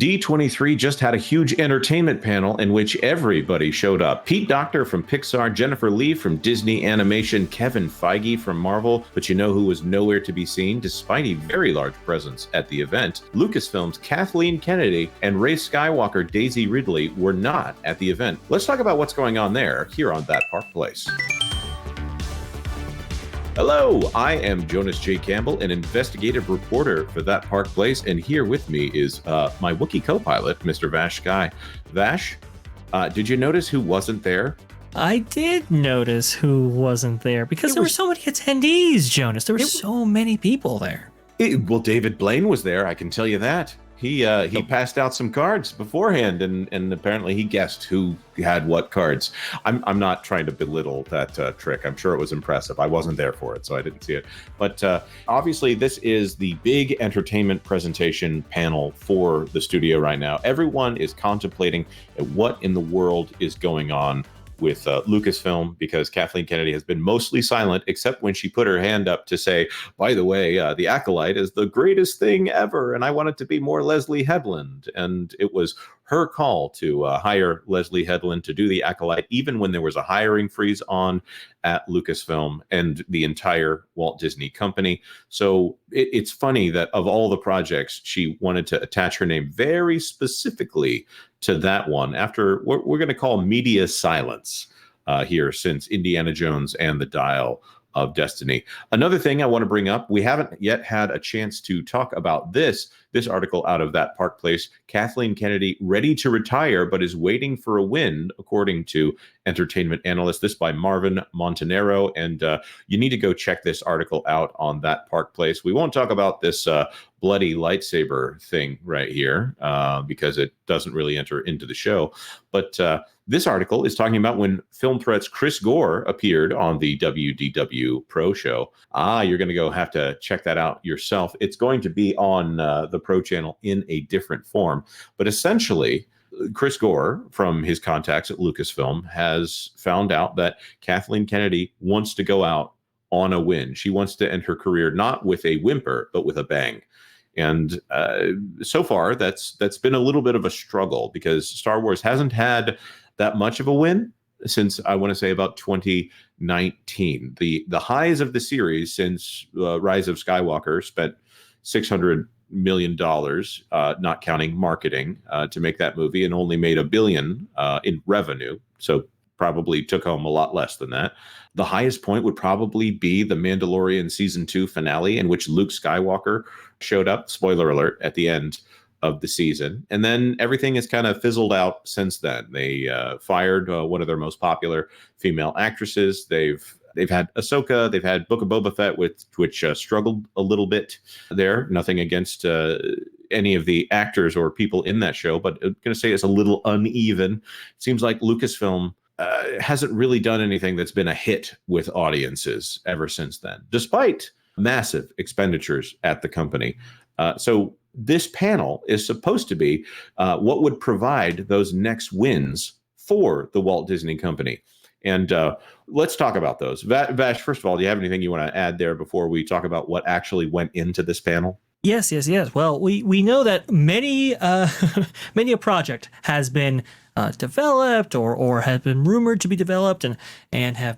D23 just had a huge entertainment panel in which everybody showed up. Pete Docter from Pixar, Jennifer Lee from Disney Animation, Kevin Feige from Marvel, but you know who was nowhere to be seen despite a very large presence at the event? Lucasfilm's Kathleen Kennedy and Ray Skywalker, Daisy Ridley were not at the event. Let's talk about what's going on there here on That Park Place. Hello, I am Jonas J. Campbell, an investigative reporter for That Park Place, and here with me is my Wookiee co-pilot, Mr. VashSky. Vash, did you notice who wasn't there? I did notice who wasn't there because there were so many attendees, Jonas. There were so many people there. Well, David Blaine was there, I can tell you that. He passed out some cards beforehand, and apparently he guessed who had what cards. I'm not trying to belittle that trick. I'm sure it was impressive. I wasn't there for it, so I didn't see it. But obviously, this is the big entertainment presentation panel for the studio right now. Everyone is contemplating what in the world is going on with Lucasfilm, because Kathleen Kennedy has been mostly silent, except when she put her hand up to say, by the way, The Acolyte is the greatest thing ever, and I want it to be more Leslie Headland. And it was her call to hire Leslie Headland to do The Acolyte, even when there was a hiring freeze on at Lucasfilm and the entire Walt Disney Company. So it's funny that of all the projects, she wanted to attach her name very specifically to that one after what we're going to call media silence here since Indiana Jones and the Dial of Destiny. Another thing I want to bring up, we haven't yet had a chance to talk about this article out of That Park Place. Kathleen Kennedy ready to retire, but is waiting for a win, according to entertainment analyst. This by Marvin Montanero. And you need to go check this article out on That Park Place. We won't talk about this bloody lightsaber thing right here because it doesn't really enter into the show. But this article is talking about when Film Threat's Chris Gore appeared on the WDW Pro Show. You're going to go have to check that out yourself. It's going to be on the Pro channel in a different form. But essentially, Chris Gore, from his contacts at Lucasfilm, has found out that Kathleen Kennedy wants to go out on a win. She wants to end her career not with a whimper, but with a bang. And so far, that's been a little bit of a struggle because Star Wars hasn't had that much of a win since, I want to say, about 2019. The highs of the series since Rise of Skywalker spent $600 million, not counting marketing, to make that movie, and only made $1 billion in revenue. So probably took home a lot less than that. The highest point would probably be the Mandalorian season 2 finale, in which Luke Skywalker showed up, spoiler alert, at the end of the season. And then everything has kind of fizzled out since then. They fired one of their most popular female actresses. They've had Ahsoka, they've had Book of Boba Fett, which struggled a little bit there. Nothing against any of the actors or people in that show, but I'm going to say it's a little uneven. It seems like Lucasfilm hasn't really done anything that's been a hit with audiences ever since then, despite massive expenditures at the company. So this panel is supposed to be what would provide those next wins for the Walt Disney Company. And let's talk about those. Vash, first of all, do you have anything you want to add there before we talk about what actually went into this panel? Yes. Well, we know that many a project has been developed or has been rumored to be developed and has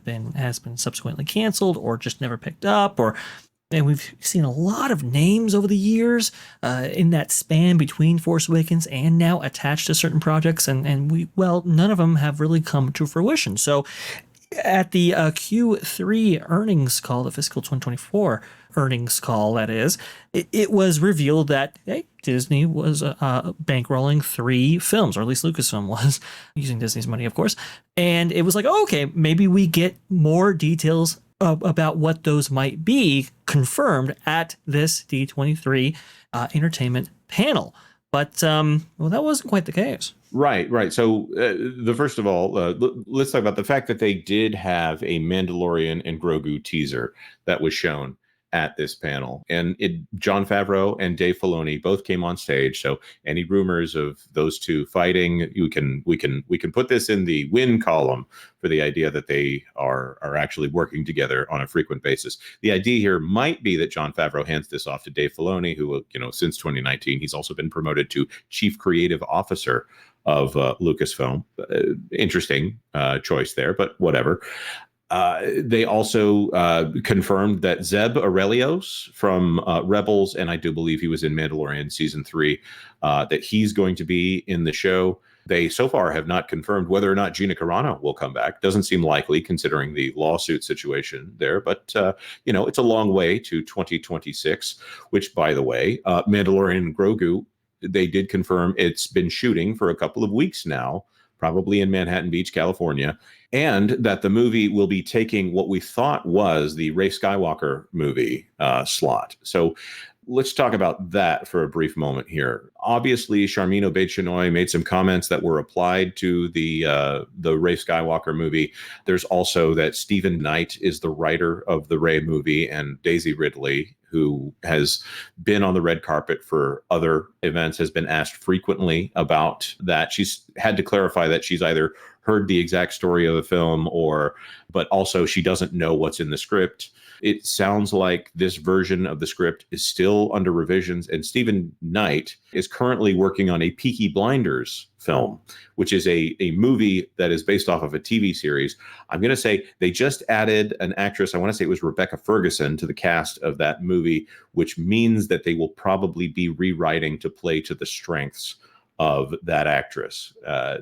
been subsequently canceled or just never picked up, and we've seen a lot of names over the years in that span between Force Awakens and now attached to certain projects, and none of them have really come to fruition. So at the Q3 earnings call, the fiscal 2024 earnings call, that is, it was revealed that Disney was bankrolling 3 films, or at least Lucasfilm was, using Disney's money, of course. And it was like, okay, maybe we get more details about what those might be confirmed at this D23 entertainment panel. But, that wasn't quite the case. Right. So first of all, let's talk about the fact that they did have a Mandalorian and Grogu teaser that was shown at this panel, and Jon Favreau and Dave Filoni both came on stage. So any rumors of those two fighting, we can put this in the win column for the idea that they are actually working together on a frequent basis. The idea here might be that Jon Favreau hands this off to Dave Filoni, who, since 2019, he's also been promoted to Chief Creative Officer of Lucasfilm. Interesting choice there, but whatever. They also confirmed that Zeb Aurelios from Rebels, and I do believe he was in Mandalorian season 3, that he's going to be in the show. They so far have not confirmed whether or not Gina Carano will come back. Doesn't seem likely considering the lawsuit situation there, but it's a long way to 2026, which, by the way, Mandalorian and Grogu, they did confirm it's been shooting for a couple of weeks now, probably in Manhattan Beach, California, and that the movie will be taking what we thought was the Ray Skywalker movie slot. So let's talk about that for a brief moment here. Obviously, Sharmeen Obaid-Chinoy made some comments that were applied to the Ray Skywalker movie. There's also that Stephen Knight is the writer of the Ray movie, and Daisy Ridley, who has been on the red carpet for other events, has been asked frequently about that. She's had to clarify that she's either heard the exact story of the film but also she doesn't know what's in the script. It sounds like this version of the script is still under revisions, and Stephen Knight is currently working on a Peaky Blinders film, which is a movie that is based off of a TV series. I'm going to say they just added an actress, I want to say it was Rebecca Ferguson, to the cast of that movie, which means that they will probably be rewriting to play to the strengths of that actress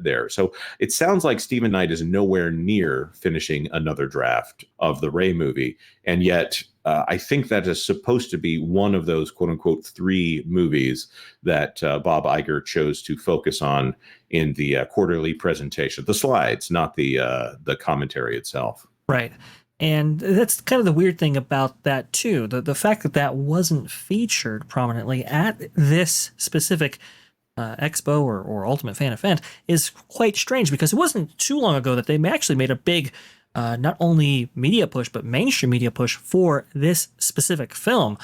there. So it sounds like Stephen Knight is nowhere near finishing another draft of the Ray movie. And yet I think that is supposed to be one of those quote unquote 3 movies that Bob Iger chose to focus on in the quarterly presentation, the slides, not the commentary itself. Right. And that's kind of the weird thing about that, too. The fact that wasn't featured prominently at this specific expo or Ultimate Fan event is quite strange, because it wasn't too long ago that they actually made a big not only media push but mainstream media push for this specific film.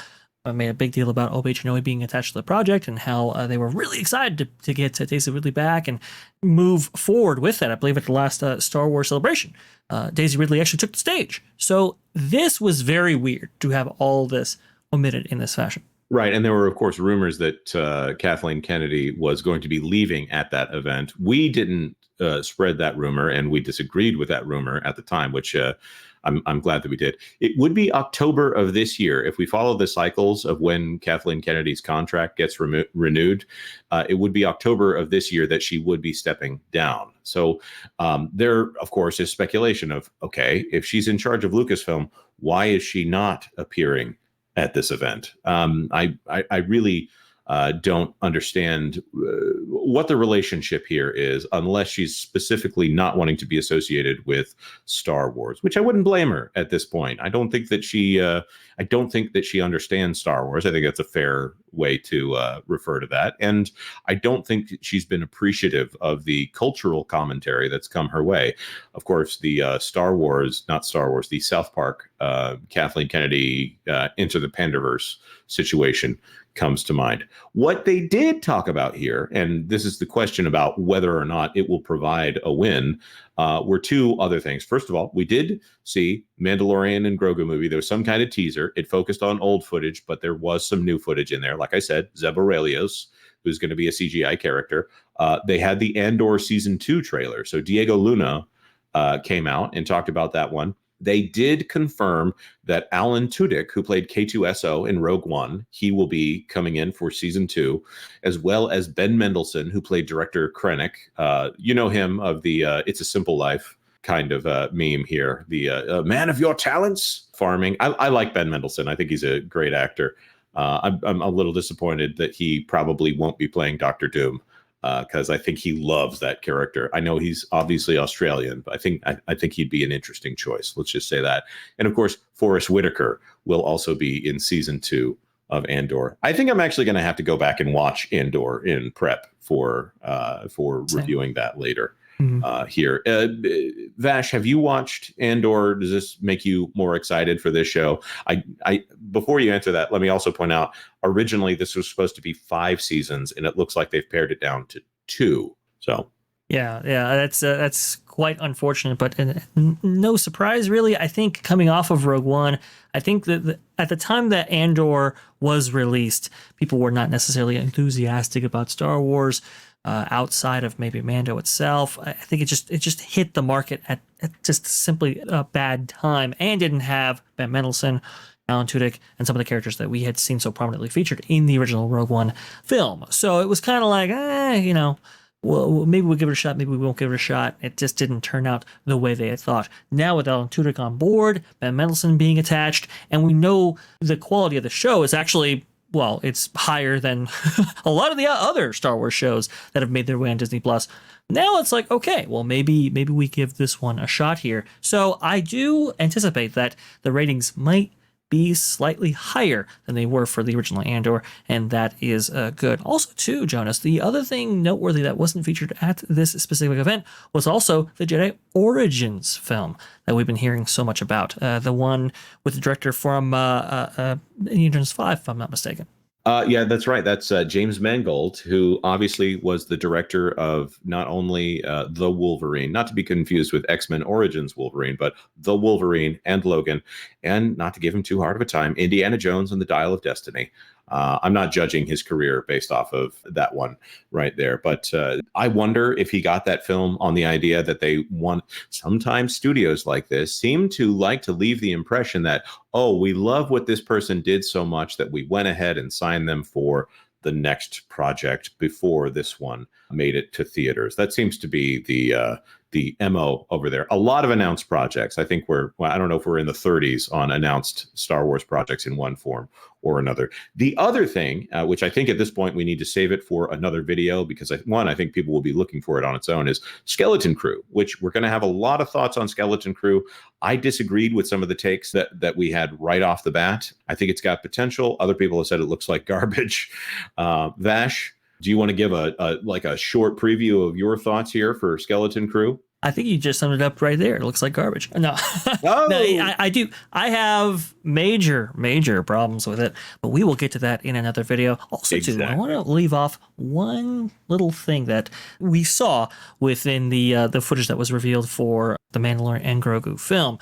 Made a big deal about Obaid-Chinoy being attached to the project and how they were really excited to get Daisy Ridley back and move forward with that. I believe at the last Star Wars celebration, Daisy Ridley actually took the stage. So this was very weird to have all this omitted in this fashion. Right. And there were, of course, rumors that Kathleen Kennedy was going to be leaving at that event. We didn't spread that rumor, and we disagreed with that rumor at the time, which I'm glad that we did. It would be October of this year. If we follow the cycles of when Kathleen Kennedy's contract gets renewed, it would be October of this year that she would be stepping down. So there, of course, is speculation of, okay, if she's in charge of Lucasfilm, why is she not appearing at this event? I really don't understand what the relationship here is, unless she's specifically not wanting to be associated with Star Wars, which I wouldn't blame her at this point. I don't think that she understands Star Wars. I think that's a fair way to refer to that. And I don't think she's been appreciative of the cultural commentary that's come her way. Of course, the the South Park Kathleen Kennedy Into the Pandaverse situation comes to mind. What they did talk about here, and this is the question about whether or not it will provide a win, were 2 other things. First of all, we did see Mandalorian and Grogu movie. There was some kind of teaser. It focused on old footage, but there was some new footage in there. Like I said, Zeb Aurelios, who's going to be a CGI character. They had the Andor season 2 trailer. So Diego Luna came out and talked about that one. They did confirm that Alan Tudyk, who played K2SO in Rogue One, he will be coming in for season 2, as well as Ben Mendelsohn, who played Director Krennic. You know him of the It's a Simple Life kind of meme here, the man of your talents farming. I like Ben Mendelsohn. I think he's a great actor. I'm a little disappointed that he probably won't be playing Doctor Doom, because I think he loves that character. I know he's obviously Australian, but I think he'd be an interesting choice. Let's just say that. And of course, Forrest Whitaker will also be in season 2 of Andor. I think I'm actually going to have to go back and watch Andor in prep for reviewing that later. here. Vash, have you watched Andor? Does this make you more excited for this show? I before you answer that, let me also point out, originally this was supposed to be 5 seasons, and it looks like they've pared it down to 2. So yeah, that's quite unfortunate, but no surprise really. I think coming off of Rogue One, I think that at the time that Andor was released, people were not necessarily enthusiastic about Star Wars. Outside of maybe Mando itself, I think it just hit the market at just simply a bad time, and didn't have Ben Mendelsohn, Alan Tudyk, and some of the characters that we had seen so prominently featured in the original Rogue One film. So it was kind of like, well, maybe we'll give it a shot, maybe we won't give it a shot. It just didn't turn out the way they had thought. Now with Alan Tudyk on board, Ben Mendelsohn being attached, and we know the quality of the show is actually, well, it's higher than a lot of the other Star Wars shows that have made their way on Disney Plus. Now it's like, okay, well, maybe we give this one a shot here. So I do anticipate that the ratings might be slightly higher than they were for the original Andor, and that is good. Also, too, Jonas, the other thing noteworthy that wasn't featured at this specific event was also the Jedi Origins film that we've been hearing so much about. The one with the director from Indiana Jones 5, if I'm not mistaken. Yeah, that's right. That's James Mangold, who obviously was the director of not only The Wolverine, not to be confused with X-Men Origins Wolverine, but The Wolverine and Logan, and not to give him too hard of a time, Indiana Jones and the Dial of Destiny. I'm not judging his career based off of that one right there, but I wonder if he got that film on the idea that they want. Sometimes studios like this seem to like to leave the impression that, oh, we love what this person did so much that we went ahead and signed them for the next project before this one made it to theaters. That seems to be the MO over there. A lot of announced projects. I think I don't know if we're in the 30s on announced Star Wars projects in one form or another. The other thing, which I think at this point we need to save it for another video, because I think people will be looking for it on its own, is Skeleton Crew, which we're going to have a lot of thoughts on Skeleton Crew. I disagreed with some of the takes that we had right off the bat. I think it's got potential. Other people have said it looks like garbage. Vash, do you want to give a short preview of your thoughts here for Skeleton Crew? I think you just summed it up right there. It looks like garbage. No, Oh. No, I do. I have major problems with it, but we will get to that in another video. Also, Exactly. too, I want to leave off one little thing that we saw within the footage that was revealed for the Mandalorian and Grogu film.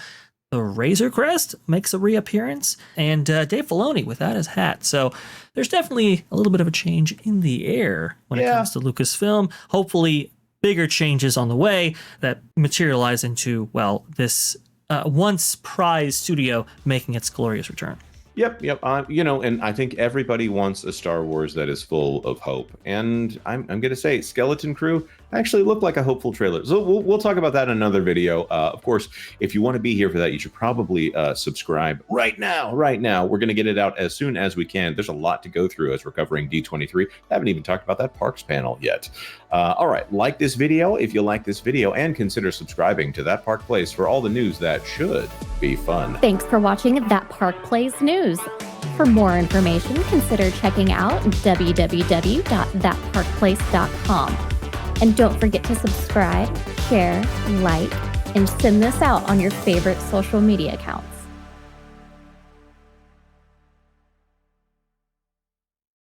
The Razor Crest makes a reappearance, and Dave Filoni without his hat. So there's definitely a little bit of a change in the air when it comes to Lucasfilm. Hopefully, bigger changes on the way that materialize into, well, this once prized studio making its glorious return. Yep. And I think everybody wants a Star Wars that is full of hope. And I'm going to say Skeleton Crew actually looked like a hopeful trailer. So we'll talk about that in another video. Of course, if you want to be here for that, you should probably subscribe right now. We're going to get it out as soon as we can. There's a lot to go through as we're covering D23. I haven't even talked about that Parks panel yet. All right. Like this video if you like this video, and consider subscribing to That Park Plays for all the news that should be fun. Thanks for watching That Park Plays News. For more information, consider checking out www.thatparkplace.com. And don't forget to subscribe, share, like, and send this out on your favorite social media accounts.